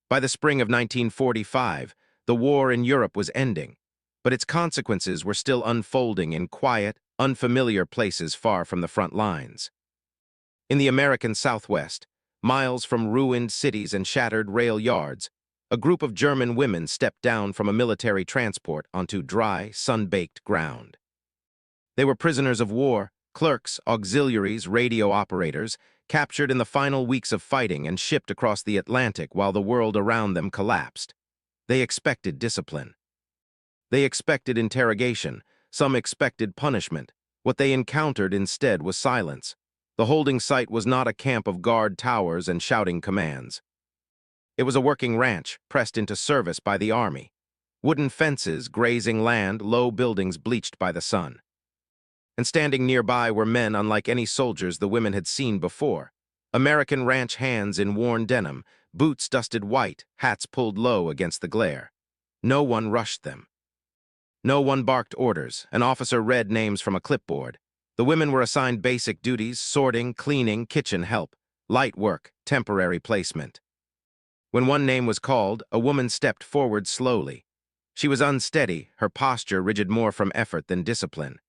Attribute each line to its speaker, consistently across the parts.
Speaker 1: By the spring of 1945, the war in Europe was ending, but its consequences were still unfolding in quiet, unfamiliar places far from the front lines. In the American Southwest, miles from ruined cities and shattered rail yards, a group of German women stepped down from a military transport onto dry, sun-baked ground. They were prisoners of war, clerks, auxiliaries, radio operators, captured in the final weeks of fighting and shipped across the Atlantic while the world around them collapsed. They expected discipline. They expected interrogation. Some expected punishment. What they encountered instead was silence. The holding site was not a camp of guard towers and shouting commands. It was a working ranch, pressed into service by the army. Wooden fences, grazing land, low buildings bleached by the sun. And standing nearby were men unlike any soldiers the women had seen before. American ranch hands in worn denim, boots dusted white, hats pulled low against the glare. No one rushed them. No one barked orders. An officer read names from a clipboard. The women were assigned basic duties: sorting, cleaning, kitchen help, light work, temporary placement. When one name was called, a woman stepped forward slowly. She was unsteady, her posture rigid more from effort than discipline.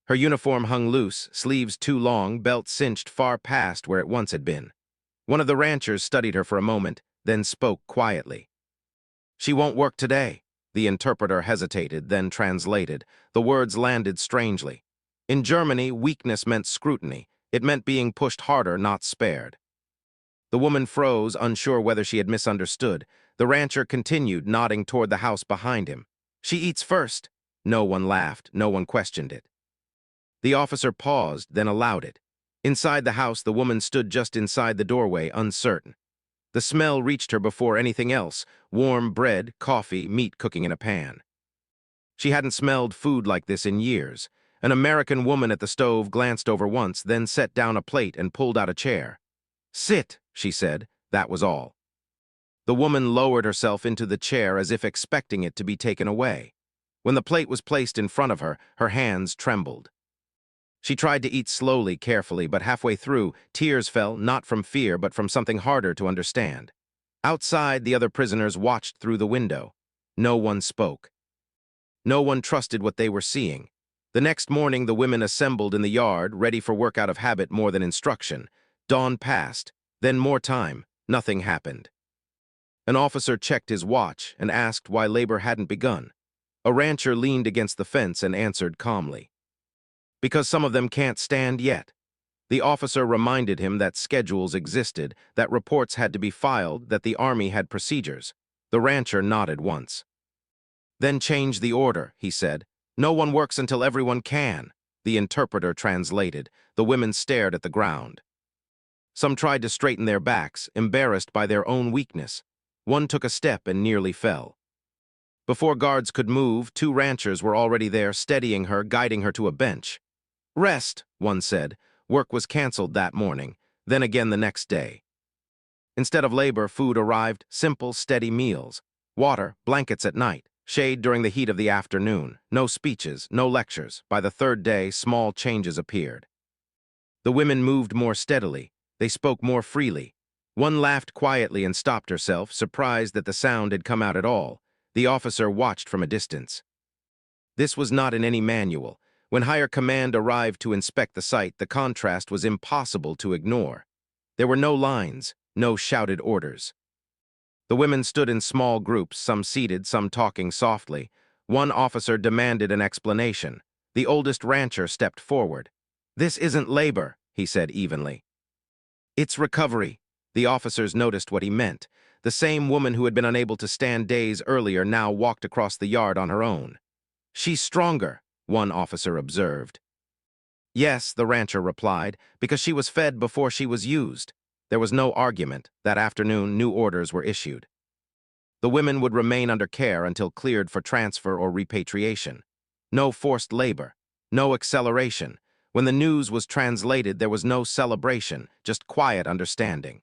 Speaker 1: Her uniform hung loose, sleeves too long, belt cinched far past where it once had been. One of the ranchers studied her for a moment, then spoke quietly. "She won't work today." The interpreter hesitated, then translated. The words landed strangely. In Germany, weakness meant scrutiny. It meant being pushed harder, not spared. The woman froze, unsure whether she had misunderstood. The rancher continued, nodding toward the house behind him. "She eats first." No one laughed, no one questioned it. The officer paused, then allowed it. Inside the house, the woman stood just inside the doorway, uncertain. The smell reached her before anything else: warm bread, coffee, meat cooking in a pan. She hadn't smelled food like this in years. An American woman at the stove glanced over once, then set down a plate and pulled out a chair. "Sit," she said. That was all. The woman lowered herself into the chair as if expecting it to be taken away. When the plate was placed in front of her, her hands trembled. She tried to eat slowly, carefully, but halfway through, tears fell, not from fear, but from something harder to understand. Outside, the other prisoners watched through the window. No one spoke. No one trusted what they were seeing. The next morning, the women assembled in the yard, ready for work out of habit more than instruction. Dawn passed, then more time. Nothing happened. An officer checked his watch and asked why labor hadn't begun. A rancher leaned against the fence and answered calmly, "Because some of them can't stand yet." The officer reminded him that schedules existed, that reports had to be filed, that the army had procedures. The rancher nodded once. "Then change the order," he said. "No one works until everyone can." The interpreter translated. The women stared at the ground. Some tried to straighten their backs, embarrassed by their own weakness. One took a step and nearly fell. Before guards could move, two ranchers were already there, steadying her, guiding her to a bench. "Rest," one said. Work was canceled that morning, then again the next day. Instead of labor, food arrived: simple, steady meals. Water, blankets at night, shade during the heat of the afternoon. No speeches, no lectures. By the third day, small changes appeared. The women moved more steadily. They spoke more freely. One laughed quietly and stopped herself, surprised that the sound had come out at all. The officer watched from a distance. This was not in any manual. When higher command arrived to inspect the site, the contrast was impossible to ignore. There were no lines, no shouted orders. The women stood in small groups, some seated, some talking softly. One officer demanded an explanation. The oldest rancher stepped forward. "This isn't labor," he said evenly. "It's recovery." The officers noticed what he meant. The same woman who had been unable to stand days earlier now walked across the yard on her own. "She's stronger," one officer observed. "Yes," the rancher replied, "because she was fed before she was used." There was no argument. That afternoon, new orders were issued. The women would remain under care until cleared for transfer or repatriation. No forced labor. No acceleration. When the news was translated, there was no celebration, just quiet understanding.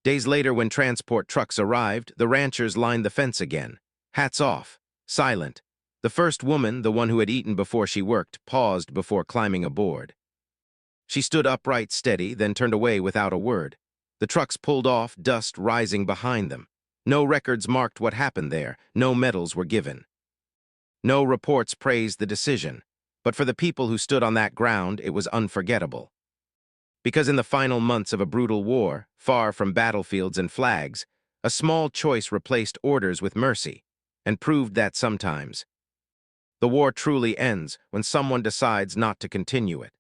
Speaker 1: Days later, when transport trucks arrived, the ranchers lined the fence again. Hats off. Silent. The first woman, the one who had eaten before she worked, paused before climbing aboard. She stood upright, steady, then turned away without a word. The trucks pulled off, dust rising behind them. No records marked what happened there, no medals were given. No reports praised the decision, but for the people who stood on that ground, it was unforgettable. Because in the final months of a brutal war, far from battlefields and flags, a small choice replaced orders with mercy, and proved that sometimes the war truly ends when someone decides not to continue it.